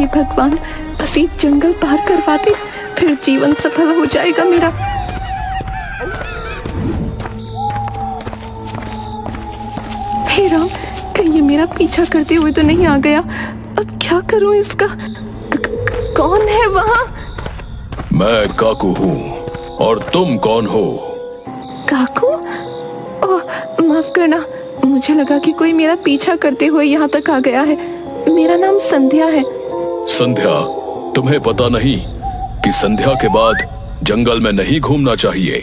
हे भगवान, बस ये जंगल पार करवा दे, फिर जीवन सफल हो जाएगा मेरा। हे राम, कहीं ये मेरा पीछा करते हुए तो नहीं आ गया। अब क्या करूं इसका? कौन है वहाँ? मैं काकू हूँ, और तुम कौन हो? काकू? ओह, माफ करना, मुझे लगा कि कोई मेरा पीछा करते हुए यहाँ तक आ गया है। मेरा नाम संध्या है। संध्या? तुम्हें पता नहीं कि संध्या के बाद जंगल में नहीं घूमना चाहिए?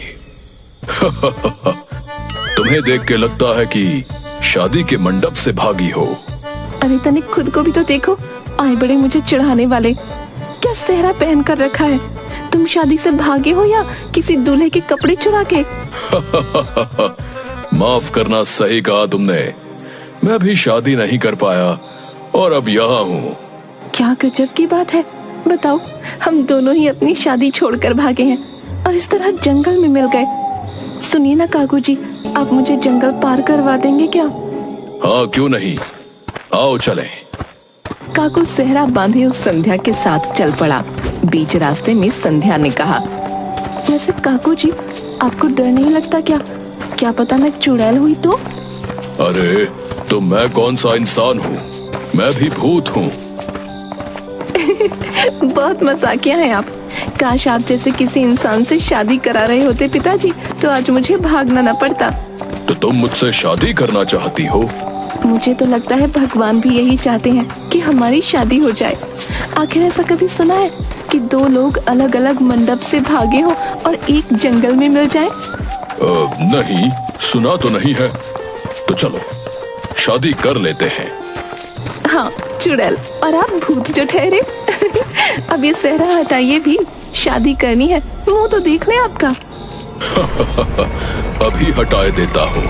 तुम्हें देख के लगता है कि शादी के मंडप से भागी हो। अरे तनिक खुद को भी तो देखो, आए बड़े मुझे चिढ़ाने वाले। क्या सेहरा पहन कर रखा है? तुम शादी से भागे हो या किसी दूल्हे के कपड़े चुरा के? माफ करना, सही कहा तुमने। मैं भी शादी नहीं कर पाया और अब यहाँ हूँ। क्या गजब की बात है। बताओ, हम दोनों ही अपनी शादी छोड़कर भागे हैं और इस तरह जंगल में मिल गए। सुनिए ना काकू जी, आप मुझे जंगल पार करवा देंगे क्या? हाँ, क्यों नहीं, आओ चलें। काकू सेहरा बांधे उस संध्या के साथ चल पड़ा। बीच रास्ते में संध्या ने कहा, वैसे काकू जी, आपको डर नहीं लगता क्या? क्या पता मैं चुड़ैल हुई तो? अरे तो मैं कौन सा इंसान हूँ? मैं भी भूत हूँ। बहुत मजाकिया हैं आप। काश आप जैसे किसी इंसान से शादी करा रहे होते पिताजी, तो आज मुझे भागना न पड़ता। तो तुम मुझसे शादी करना चाहती हो? मुझे तो लगता है भगवान भी यही चाहते हैं कि हमारी शादी हो जाए। आखिर ऐसा कभी सुना है कि दो लोग अलग अलग मंडप से भागे हो और एक जंगल में मिल जाएं? नहीं, सुना तो नहीं है। तो चलो शादी कर लेते हैं। हाँ, चुड़ैल और आप भूत जो ठहरे। अब ये सेहरा हटाइए भी, शादी करनी है। मुंह तो देख ले आपका। अभी हटाए देता हूँ।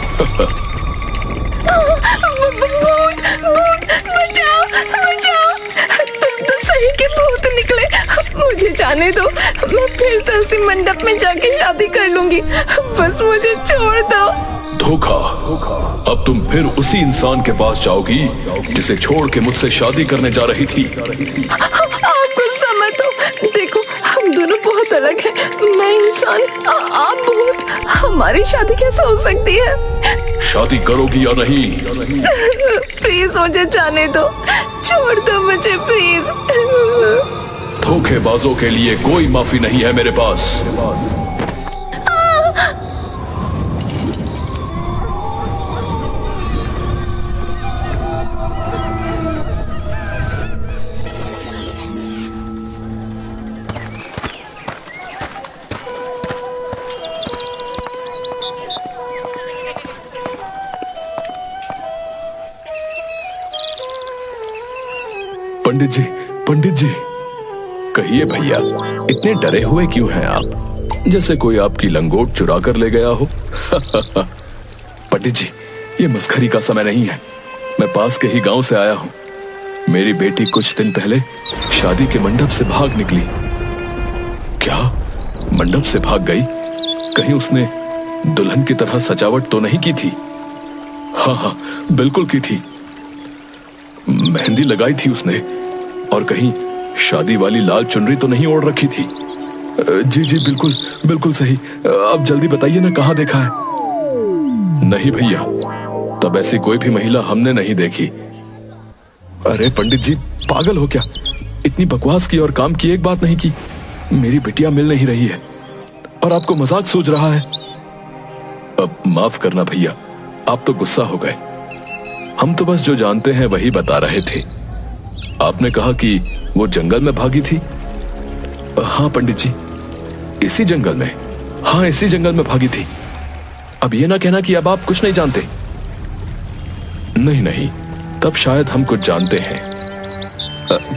भूत, भूत, बचाओ, बचाओ। तुम तो सही के भूत निकले। मुझे जाने दो, मैं फिर से उसी मंडप में जाके शादी कर लूंगी। बस मुझे छोड़ दो। धोखा, अब तुम फिर उसी इंसान के पास जाओगी जिसे छोड़ के मुझसे शादी करने जा रही थी। आप गुस्सा मत हो। देखो, हम दोनों बहुत अलग हैं। मैं इंसान, आप भूत। हमारी शादी कैसे हो सकती है? शादी करोगी या नहीं? प्लीज मुझे जाने दो, छोड़ दो मुझे प्लीज। धोखेबाजों के लिए कोई माफी नहीं है मेरे पास। पंडित जी, पंडित जी, कहिए भैया, इतने डरे हुए क्यों हैं आप? जैसे कोई आपकी लंगोट चुरा कर ले गया हो। पंडित जी, ये मस्खरी का समय नहीं है। मैं पास के ही गांव से आया हूँ। मेरी बेटी कुछ दिन पहले शादी के मंडप से भाग निकली। क्या? मंडप से भाग गई? कहीं उसने दुल्हन की तरह सजावट तो नहीं की थी? हाँ हाँ, बिल्कुल की थी। मेहंदी लगाई थी उसने, और कहीं शादी वाली लाल चुनरी तो नहीं ओढ़ रखी थी? जी जी, बिल्कुल बिल्कुल सही। अब जल्दी बताइए ना, कहाँ देखा है? नहीं भैया, तब ऐसी कोई भी महिला हमने नहीं देखी। अरे पंडित जी, पागल हो क्या? इतनी बकवास की और काम की एक बात नहीं की। मेरी बिटिया मिल नहीं रही है और आपको मजाक सूझ रहा है। अब माफ करना भैया, आप तो गुस्सा हो गए। हम तो बस जो जानते हैं वही बता रहे थे। आपने कहा कि वो जंगल में भागी थी। हाँ पंडित जी, इसी जंगल में। हाँ, इसी जंगल में भागी थी। अब ये ना कहना कि अब आप कुछ नहीं जानते। नहीं नहीं, तब शायद हम कुछ जानते हैं।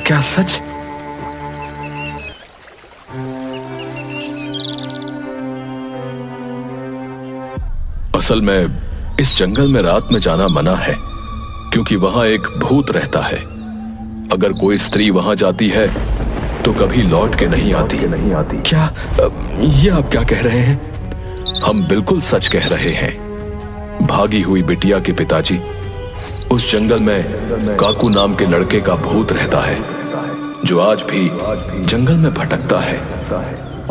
क्या सच? असल में इस जंगल में रात में जाना मना है, क्योंकि वहां एक भूत रहता है। अगर कोई स्त्री वहां जाती है तो कभी लौट के नहीं आती। क्या ये आप क्या कह रहे हैं? हम बिल्कुल सच कह रहे हैं। भागी हुई बिटिया के पिताजी, उस जंगल में काकू नाम के लड़के का भूत रहता है। जो आज भी जंगल में भटकता है,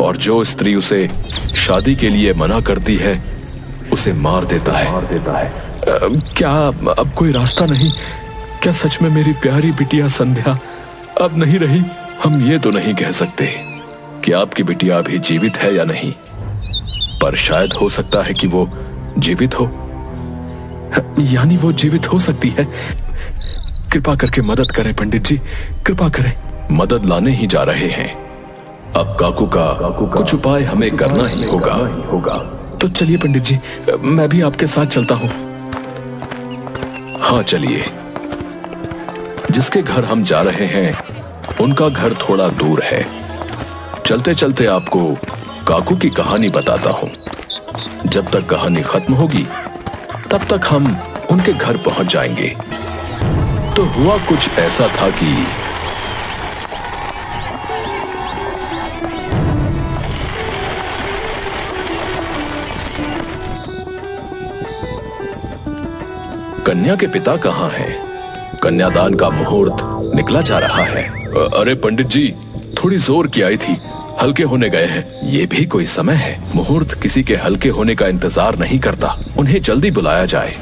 और जो स्त्री उसे शादी के लिए मना करती है उसे मार देता है। क्या अब कोई रास्ता नहीं? क्या सच में मेरी प्यारी बिटिया संध्या अब नहीं रही? हम ये तो नहीं कह सकते कि आपकी बिटिया अभी जीवित है या नहीं, पर शायद हो सकता है कि वो जीवित हो। यानी वो जीवित हो सकती है। कृपा करके मदद करें पंडित जी, कृपा करें। मदद लाने ही जा रहे हैं। अब काकू का कुछ उपाय हमें करना ही होगा। तो चलिए पंडित जी, मैं भी आपके साथ चलता हूं। हाँ चलिए। जिसके घर हम जा रहे हैं उनका घर थोड़ा दूर है। चलते चलते आपको काकू की कहानी बताता हूं। जब तक कहानी खत्म होगी तब तक हम उनके घर पहुंच जाएंगे। तो हुआ कुछ ऐसा था कि कन्या के पिता कहाँ हैं? कन्यादान का मुहूर्त निकला जा रहा है। अरे पंडित जी, थोड़ी जोर की आई थी, हल्के होने गए हैं। ये भी कोई समय है? मुहूर्त किसी के हल्के होने का इंतजार नहीं करता। उन्हें जल्दी बुलाया जाए,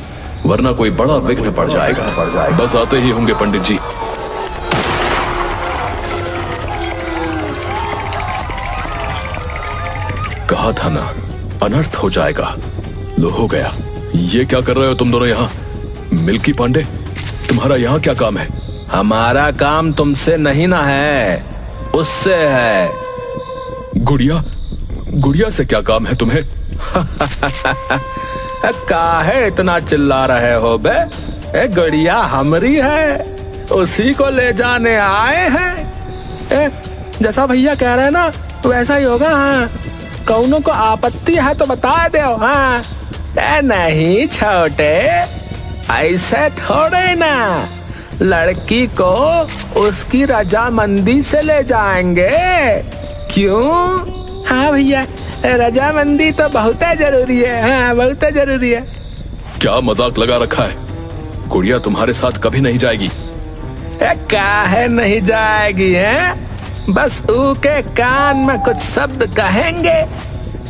वरना कोई बड़ा विघ्न पड़ जाएगा। बस आते ही होंगे पंडित जी। कहा था ना, अनर्थ हो जाएगा। लो हो गया। ये क्या कर रहे हो तुम दोनों यहाँ? मिल्की पांडे, तुम्हारा यहाँ क्या काम है? हमारा काम तुमसे नहीं ना है, उससे है। गुड़िया से क्या काम है तुम्हें? काहे इतना चिल्ला रहे हो बे? गुड़िया हमारी है, उसी को ले जाने आए हैं। जैसा भैया कह रहे हैं ना वैसा ही होगा। हाँ, कौनों को आपत्ति है तो बता दो। हाँ नहीं छोटे, ऐसे थोड़े ना। लड़की को उसकी रजामंदी से ले जाएंगे। क्यों? हाँ भैया, रजामंदी तो बहुत जरूरी है। हाँ बहुत जरूरी है। क्या मजाक लगा रखा है? गुड़िया तुम्हारे साथ कभी नहीं जाएगी। काहे नहीं जाएगी है? बस ऊके कान में कुछ शब्द कहेंगे,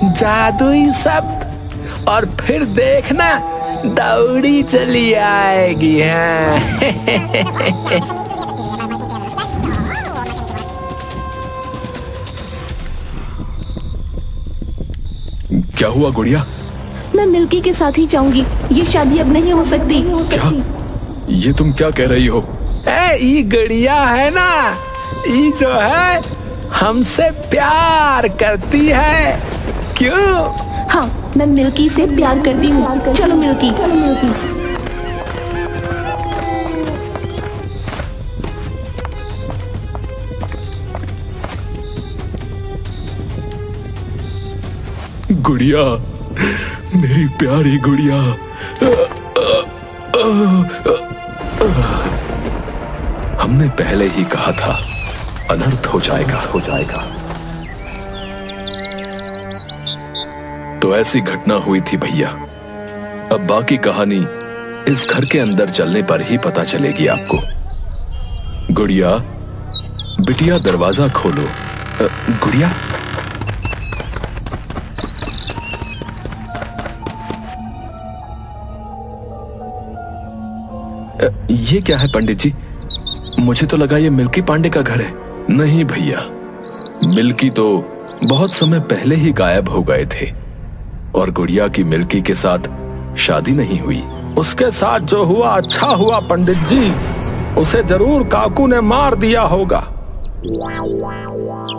जादुई शब्द, और फिर देखना दौड़ी चली आएगी। क्या हुआ गुड़िया? मैं मिल्की के साथ ही जाऊंगी। ये शादी अब नहीं हो सकती। क्या? ये तुम क्या कह रही हो? ये गुड़िया है ना, ये जो है हमसे प्यार करती है। क्यों? हाँ, मैं मिल्की से प्यार करती हूँ। चलो मिल्की। गुड़िया, मेरी प्यारी गुड़िया। हमने पहले ही कहा था अनर्थ हो जाएगा। तो ऐसी घटना हुई थी भैया। अब बाकी कहानी इस घर के अंदर चलने पर ही पता चलेगी आपको। गुड़िया, बिटिया दरवाजा खोलो। गुड़िया, ये क्या है पंडित जी? मुझे तो लगा ये मिल्की पांडे का घर है। नहीं भैया, मिल्की तो बहुत समय पहले ही गायब हो गए थे, और गुड़िया की मिल्की के साथ शादी नहीं हुई। उसके साथ जो हुआ अच्छा हुआ पंडित जी, उसे जरूर काकू ने मार दिया होगा।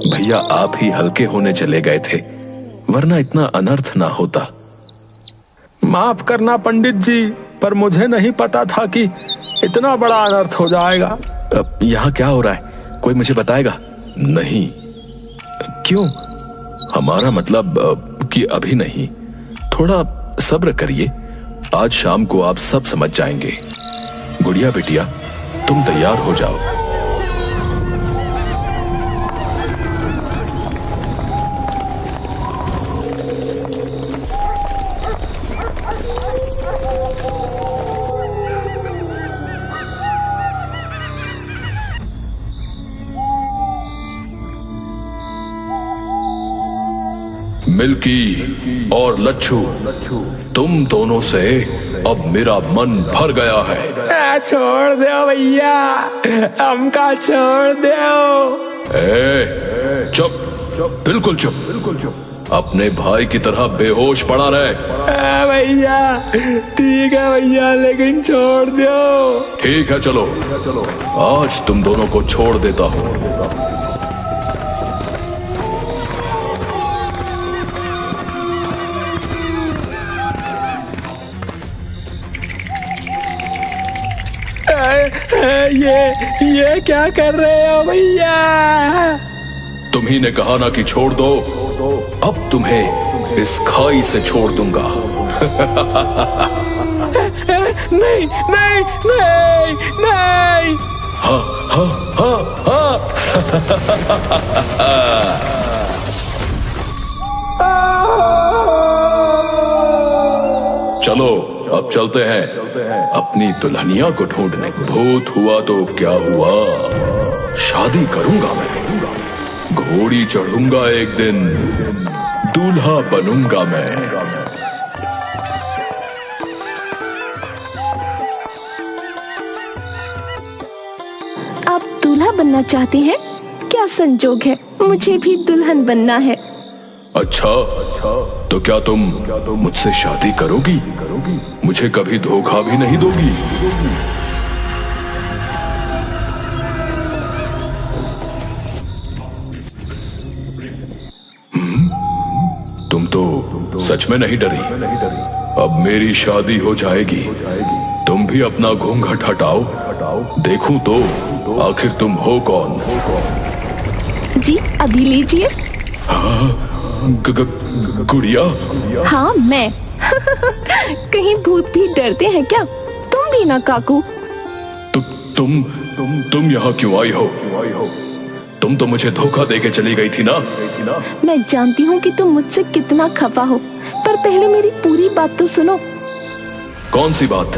भैया आप ही हल्के होने चले गए थे, वरना इतना अनर्थ ना होता। माफ करना पंडित जी, पर मुझे नहीं पता था कि इतना बड़ा अनर्थ हो जाएगा। अब यहाँ क्या हो रहा है? कोई मुझे बताएगा? नहीं। क्यों? हमारा मतलब कि अभी नहीं, थोड़ा सब्र करिए। आज शाम को आप सब समझ जाएंगे। गुड़िया बिटिया, तुम तैयार हो जाओ। मिल्की और लच्छू, तुम दोनों से अब मेरा मन भर गया है। छोड़ दो भैया, हमका छोड़ दो। चुप, बिल्कुल चुप। अपने भाई की तरह बेहोश पड़ा रहे। भैया ठीक है भैया, लेकिन छोड़ दो। ठीक है चलो, आज तुम दोनों को छोड़ देता हूँ। ये क्या कर रहे हो भैया? तुम्ही ने कहा ना कि छोड़ दो, अब तुम्हें इस खाई से छोड़ दूंगा। नहीं नहीं नहीं नहीं। हाँ हाँ हाँ हाँ। चलो अब चलते हैं अपनी दुल्हनिया को ढूंढने। भूत हुआ तो क्या हुआ, शादी करूंगा मैं, घोड़ी चढ़ूंगा एक दिन, दूल्हा बनूंगा मैं। आप दूल्हा बनना चाहते हैं? क्या संजोग है, मुझे भी दुल्हन बनना है। अच्छा, तो क्या तुम मुझसे शादी करोगी? मुझे कभी धोखा भी नहीं दोगी? तुम तो सच में नहीं डरी? अब मेरी शादी हो जाएगी, तुम भी अपना घूंघट हटाओ, देखूं तो आखिर तुम हो कौन। जी अभी लीजिए। हाँ, गुड़िया? हाँ मैं। कहीं भूत भी डरते हैं क्या? तुम भी ना काकू। तुम यहाँ क्यों आई हो? तुम तो मुझे धोखा देके चली गई थी ना। मैं जानती हूँ कि तुम मुझसे कितना खफा हो, पर पहले मेरी पूरी बात तो सुनो। कौन सी बात?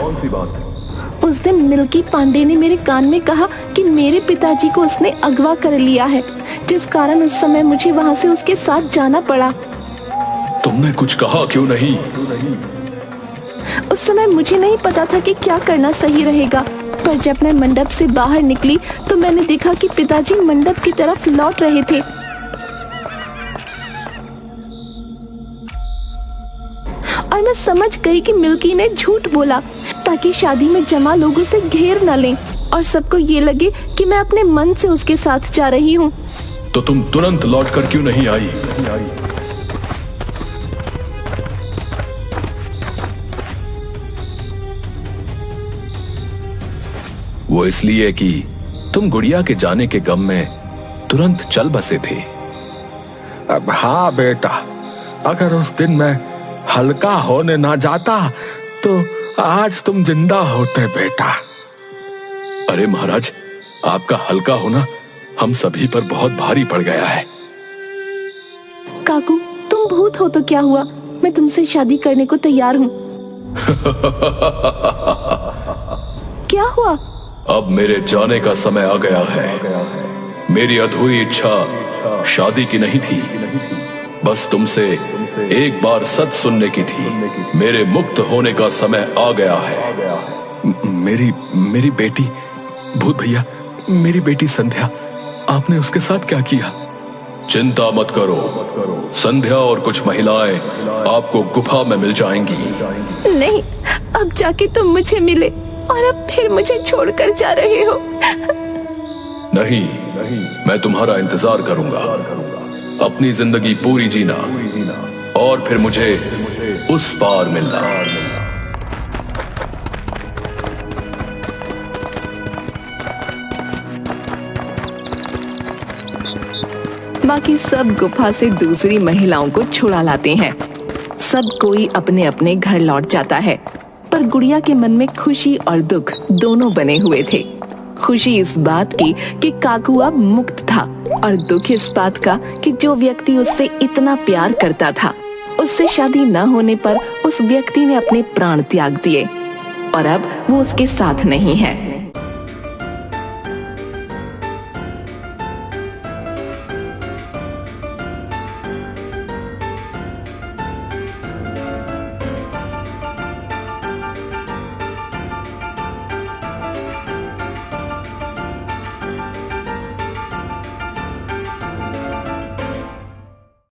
उस दिन मिल्की पांडे ने मेरे कान में कहा कि मेरे पिताजी को उसने अगवा कर लिया है, जिस कारण उस समय मुझे वहाँ से उसके साथ जाना पड़ा। तुमने कुछ कहा क्यों नहीं? उस समय मुझे नहीं पता था कि क्या करना सही रहेगा, पर जब मैं मंडप से बाहर निकली तो मैंने देखा कि पिताजी मंडप की तरफ लौट रहे थे। और मैं समझ गई कि मिल्की ने झूठ बोला ताकि शादी में जमा लोगों से घेर न लें और सबको ये लगे कि मैं अपने मन से उसके साथ जा रही हूँ। तो तुम तुरंत लौटकर क्यों नहीं आई? वो इसलिए कि तुम गुड़िया के जाने के गम में तुरंत चल बसे थे। अब हाँ बेटा, अगर उस दिन मैं हल्का होने ना जाता तो आज तुम जिंदा होते बेटा। अरे महाराज, आपका हल्का होना हम सभी पर बहुत भारी पड़ गया है। काकू, तुम भूत हो तो क्या हुआ, मैं तुमसे शादी करने को तैयार हूँ। क्या हुआ? अब मेरे जाने का समय आ गया है। मेरी अधूरी इच्छा शादी की नहीं थी, बस तुमसे एक बार सच सुनने की थी। मेरे मुक्त होने का समय आ गया है। मेरी बेटी भूत भैया, मेरी बेटी संध्या, आपने उसके साथ क्या किया? चिंता मत करो, संध्या और कुछ महिलाएं आपको गुफा में मिल जाएंगी। नहीं, अब जाके तुम मुझे मिले और अब फिर मुझे छोड़कर जा रहे हो। नहीं, मैं तुम्हारा इंतजार करूंगा, अपनी जिंदगी पूरी जीना और फिर मुझे उस पार मिलना। बाकी सब गुफा से दूसरी महिलाओं को छुड़ा लाते हैं। सब कोई अपने अपने घर लौट जाता है, पर गुड़िया के मन में खुशी और दुख दोनों बने हुए थे। खुशी इस बात की कि काकू अब मुक्त था, और दुख इस बात का कि जो व्यक्ति उससे इतना प्यार करता था, उससे शादी न होने पर उस व्यक्ति ने अपने प्राण त्याग दिए और अब वो उसके साथ नहीं है।